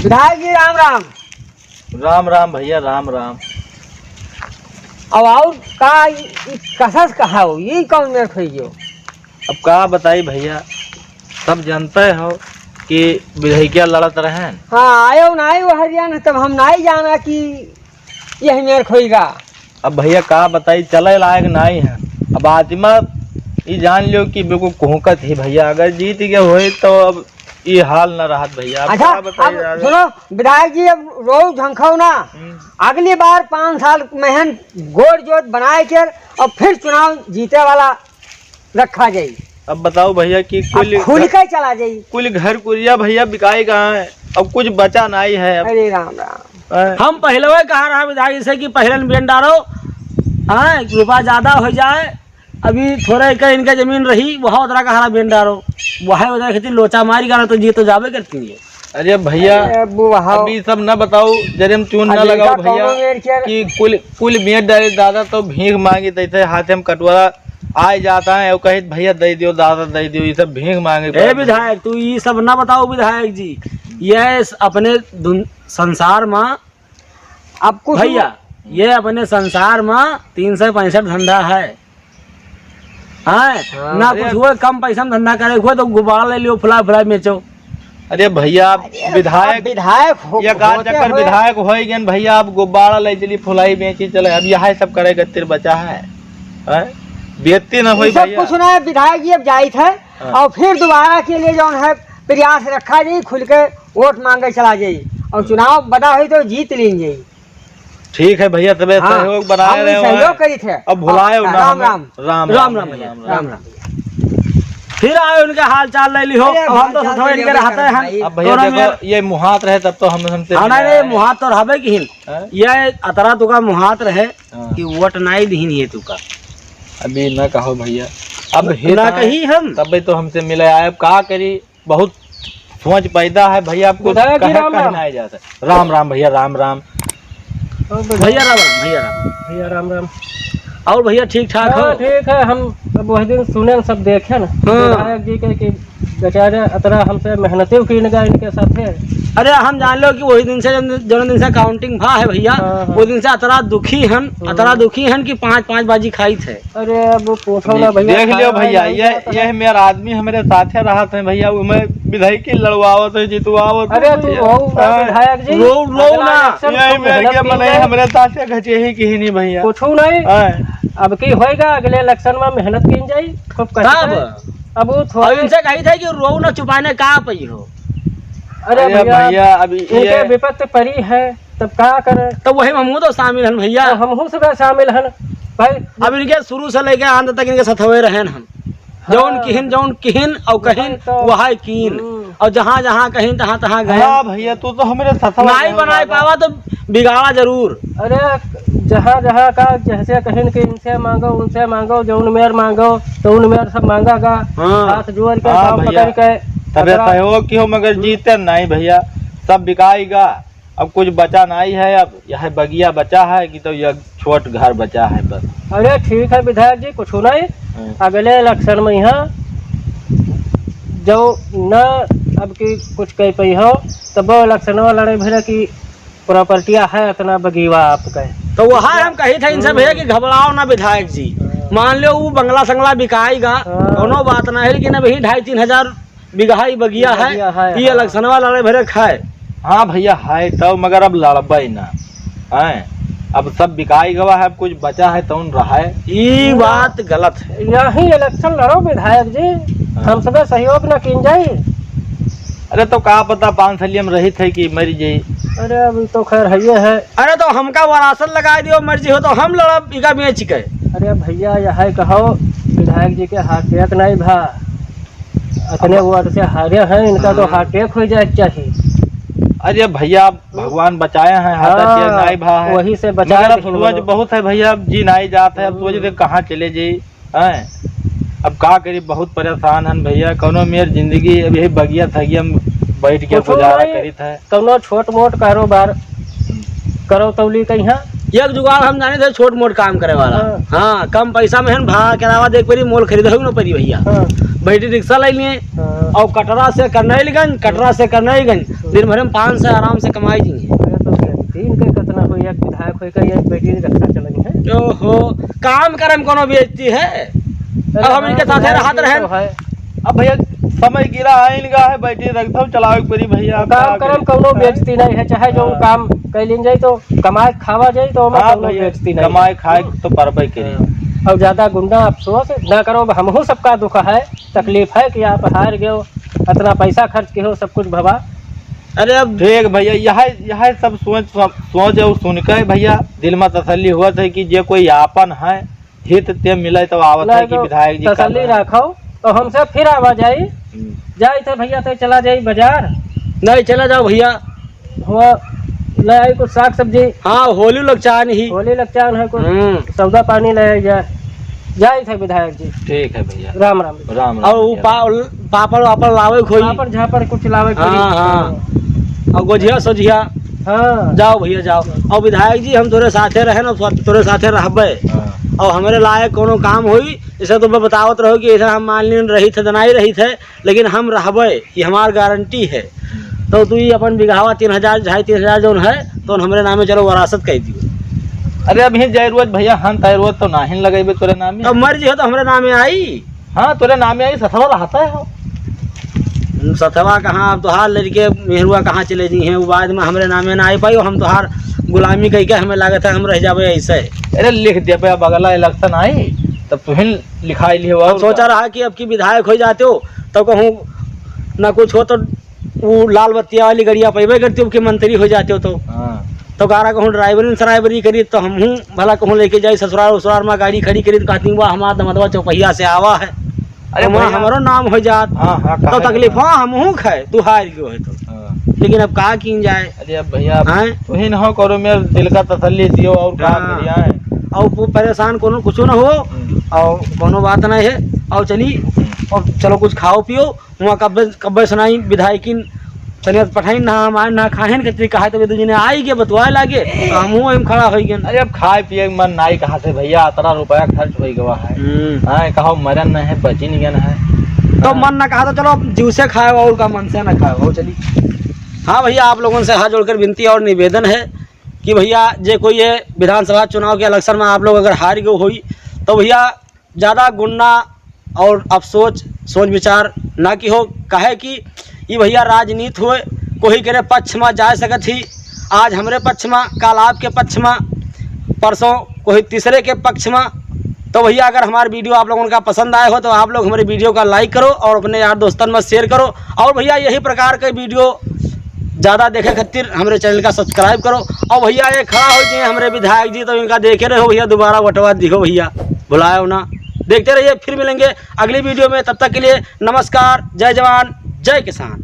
विधायक जी राम राम। राम राम भैया, राम राम। अब और का कसस कहा हो, ये कौन में खोइयो? अब का बताई भैया, सब जानते हो कि विधायिका लड़त रहे। हाँ आयो ना आयो हरियाणा, तब हम नहीं जाना कि यही मेर खोईगा। अब भैया का बताई, चले लायक नहीं है। अब आत्मा ये जान लो कि बिल्कुल कोहकत ही भैया, अगर जीत गए होए तो अब ये हाल न रहा भैया। अब अच्छा का बताई अब सुनो विधायक जी, अब रोज झंखाओ ना, अगली बार 5 साल मेहन गोड़ जोत बनाए के और फिर चुनाव जीते वाला रखा जाये। अब बताओ भैया कि खुल के चला जाये। कुल घर कुरिया भैया बिकाई कहाँ है, अब कुछ बचा नहीं है। अब अरे राम राम। हम पहले वही कहा रहा विधायक से कि पहले बेन डालो, हाँ रुपया ज्यादा हो जाए, अभी थोड़ा का इनका जमीन रही वहाँ उधरा का हरा बेन डालो, वहाँ उधर खेती लोचा मारी गाना तो जी तो जावे करती है। अरे भैया अभी सब न बताओ, जरे हम चून न लगाओ भैया कि कुल मियाँ डाले दादा तो भीख मांगी देते हाथ में कटवारा आ जाता है और कहे भैया दे दियो दादा दे दियो, ये सब भीख मांगे। ए विधायक तू ये सब ना बताओ विधायक जी, ये अपने संसार में अब कुछ भैया ये अपने संसार में 365 धंधा है। हाँ ना कुछ हुए कम पैसा में धंधा करे हुए तो गुब्बारा ले लियो, फुला फुला बेचो। अरे भैया विधायक या कार चक्कर विधायक हो गए भैया, आप गुब्बारा ले चली फुलाई बेची चले, अब यह सब करे गतिर बचा है, बेचती न हो सब कुछ ना। विधायक जी अब जाए थे और फिर दोबारा के लिए जो है प्रयास रखा जाये, खुल के वोट मांगे चला जाये और चुनाव बड़ा हुई तो जीत लीन जाये। ठीक है भैया, तबे सहयोग बनाए रहे, सहयोग करी थे। अब भुलाए ना। राम राम राम राम राम भैया, राम राम। फिर आए उनके हाल चाल ले ली हो, हम तो सथवा इनके रहते हैं। अब भैया देखो ये मुहात रहे तब तो हमसे नहीं मुहात तो रहबे की ये अतरा तुका मुहात रहे कि वोट नहीं दीन ये तुका। अभी न कहो भैया, अब ना कही हम तबे तो हमसे मिले आए, अब का करी, बहुत सोच पैदा है भैया, आपको कहना जाता। राम राम भैया, राम राम भैया, राम राम भैया, राम भैया, राम राम। और भैया ठीक ठाक हो? ठीक है। हम अब वही दिन सुने सब देखे ना विधायक जी के कि बेचारे अतरा हमसे मेहनती की लगा इनके साथ है। अरे हम जान लो कि वही दिन से जो दिन से काउंटिंग भा है भैया, वो दिन से अतरा दुखी हन कि 5-5 बाजी खाई थे। अरे अब पूछो ना भैया, देख लियो भैया, ये मेरा आदमी हमारे साथ रहा था भैया, वो मैं विधायक की लड़वावत है जितवावत। अरे तू विधायक जी रो ना, हमारे साथ घचे ही की नहीं भैया, पूछू नहीं। अब की होएगा अगले इलेक्शन में मेहनत की जाये खूब। अब वो थोड़ा इनसे कही था कि रो न छुपाने का पई हो। अरे भैया अभी इनके विपत्ति परी है तब क्या करे, तो वही हम तो शामिल हैं भैया, हम सब शामिल हैं भाई। अब इनके शुरू से लेके अंत तक इनके सथवे रहे हम, जौन किहिन और कहिन वहाँ कीन, और जहाँ जहाँ कहीं तहाँ तहाँ गए। भैया तू तो हमारे नहीं बनाए पावा तो बिगाड़ा जरूर। अरे जहाँ जहाँ का जैसे कहीं के इनसे मांगो उनसे मांगो, जौन मेयर मांगो तो उन मेयर सब मांगा हाथ जोड़ के पकड़ के तबे सहयोग की हो, मगर जीते नहीं भैया, सब बिकाएगा। अब कुछ बचा नहीं है, अब यह बगिया बचा है कि तो यह छोट घर बचा है बस। अरे ठीक है विधायक जी, कुछ नहीं, अगले इलेक्शन में यहाँ जो न अब की कुछ कह पी हो तब वो इलेक्शन में लड़े भैया की प्रॉपर्टिया है इतना बगीवा आपका, तो वहाँ हम कही थे इनसे भैया कि घबराओ ना विधायक जी, मान लो वो बंगला संगला बिकाएगा, दोनों बात ना है, लेकिन अभी 2,500-3 हजार बिगहा बगिया है, ये इलेक्शन लड़े भरे खाए। हाँ भैया है तो, मगर अब लड़बे ना है, अब सब बिकाई गवा है, अब कुछ बचा है तो रहा है, ये बात गलत है। यही इलेक्शन लड़ो विधायक जी, हम सब सहयोग न की जाये। अरे तो कहा पता 5 साल में रही थे कि मर जाये। अरे अभी तो खैर है। अरे तो हमका वरासत लगा दियो, मर्जी हो तो हम लड़ब इका बेच के। अरे भैया यह कहो विधायक जी के हार्ट नहीं भा, अपने वार्ड से हारे हैं, इनका तो हार्ट हो जाए चाहिए। अरे भैया भगवान बचाए हैं, नहीं भा है, वही से बचाया। सोच बहुत है भैया, अब जी नहीं जाते है, अब सोचते कहाँ चले जाये हैं, अब का करी, बहुत परेशान हैं भैया। कौनो मेरी जिंदगी अभी बगिया थगी, हम बैठ के गुजारा करी था। कौनो छोट मोट कारोबार करो तौली कहीं एक जुगाड़ हम जाने थे, छोट मोट काम करे वाला। हाँ कम पैसा में भाड़ा किराया देख पड़ी, मोल खरीद न पड़ी भैया। बैटरी रिक्शा ले लिए और कटरा से करनैलगंज दिन भर में 5 से आराम से कमाई दी है। तो दिन के कितना हो, एक विधायक हो का एक बेटी रक्षा चलनी है। ओहो, काम करम कोनो बेइज्जती है। अब हम इनके साथे रहत रहे। अब भैया समय गिरा है इनका है, बैठी रखता हूँ चलावे परी भैया। काम करम कोनो बेइज्जती नहीं है, चाहे जो काम कैलिन जाए तो कमाए खावा जाए तो बेइज्जती नहीं, कमाए खाए तो परबई करी। और ज्यादा गुंडा अफसोस ना करो, हमहू सबका दुख है, तकलीफ है कि आप हार गए हो, इतना पैसा खर्च के हो, सब कुछ भवा। अरे अब ठीक भैया, यह सब सोच और सुन के भैया दिल में तसल्ली हुआ था कि जे कोई आपन है हित ते मिले तो आवत है कि विधायक जी तसल्ली रखो तो हमसे फिर आवा जाई जाए थे भैया, तो चला जाई बाजार। नहीं चला जाओ भैया, हुआ ले आई कुछ साग सब्जी। हाँ होली लग चान ही, होली लग चान है, कुछ सौदा पानी ले आई जाए थे विधायक जी। ठीक है भैया, राम राम राम। और पापड़ वापड़ लावे खोई, पापड़ झापड़ कुछ लावे। हाँ हाँ, और गोझिया सोझिया। हाँ जाओ भैया जाओ। और विधायक जी हम तोरे साथे रहे ना, तोरे साथे रहबे। और हमारे लायक कोनो काम होई जैसे तुम्हें बतावत रहो कि ऐसा हम मान लीन रही थे दनाई रही थे, लेकिन हम रहबे, ये हमार गारंटी है। तो तू ही अपन बिघावा 3000 2,500 जो है तो हमारे नामे चलो वरासत कह दियो। अरे अभी जरूरत भैया हम तैरूरत तो नहीं लगेबे तोरे नाम तो मर्जी हो तो हमारे नामे आई। हाँ तोरे नाम आई, ससवा रहता है हो। सथवा कहाँ, अब तोहार लड़के मेहरुआ कहाँ चले जी हैं, वो बाद में हमारे नामे ना आई पाई, हम तोहार गुलामी कह के हमें लागत है हम रह जावे ऐसे। अरे लिख दिया पे, अब अगला इलेक्शन आई तब तुहिन लिखाई लिखे। अब सोचा रहा कि अब की विधायक हो जाते हो तो कहूँ ना कुछ हो तो वो लाल बत्तिया वाली गड़िया पैबे करती हो कि मंत्री हो जाते हो तो कहा कहूँ ड्राइवरी सराइवरी करी तो हम भला कहूँ लेके जाए ससुराल उसुराल में गाड़ी खड़ी करी तो कहती हुआ हमारा दमदवा चौपहिया से आवा है, अरे हमारो नाम हो जात। तो तकलीफ हाँ हमहू खाए, तू हार गयो है तो, लेकिन अब कहा की जाए। अरे अब भैया तुहिन हो करो, मेरे दिल का तसल्ली दियो और कहा और वो परेशान कोनो कुछ ना हो और कोनो बात नहीं है। और चली और चलो कुछ खाओ पियो, वहाँ कब्बे सुनाई विधायकिन चलिए पठाई ना हमारे ना खाए कतरी कहा तो दूजी ने आई के बतवाए लागे तो हम खड़ा हो गए। अरे अब खाए पिए मन नहीं कहा से भैया, इतना रुपया खर्च हो गया है। कहो मरन नहीं है, बची नहीं है तो मन ना कहा तो चलो जूसे खाए और का मन से ना खाए हो चली। हाँ भैया, आप लोगों से हाथ जोड़कर विनती और निवेदन है कि भैया जे कोई ये विधानसभा चुनाव के इलेक्शन में आप लोग अगर हार गए हुई तो भैया ज़्यादा गुन्ना और अफसोच सोच विचार ना की हो, काहे कि ये भैया राजनीति हुए कोई करे पक्ष में जा सकत ही, आज हमरे पक्ष में कल आपके पक्ष में परसों कोई तीसरे के पक्ष में। तो भैया अगर हमारा वीडियो आप लोगों का पसंद आए हो तो आप लोग हमारे वीडियो का लाइक करो और अपने यार दोस्तों में शेयर करो। और भैया यही प्रकार के वीडियो ज़्यादा देखे खातिर हमारे चैनल का सब्सक्राइब करो। और भैया ये खड़ा हो जाए हमारे विधायक जी तो इनका देखे रहो भैया, दोबारा वटवा दिखो भैया, भुलाओ ना। देखते रहिए, फिर मिलेंगे अगली वीडियो में, तब तक के लिए नमस्कार, जय जवान जय किसान।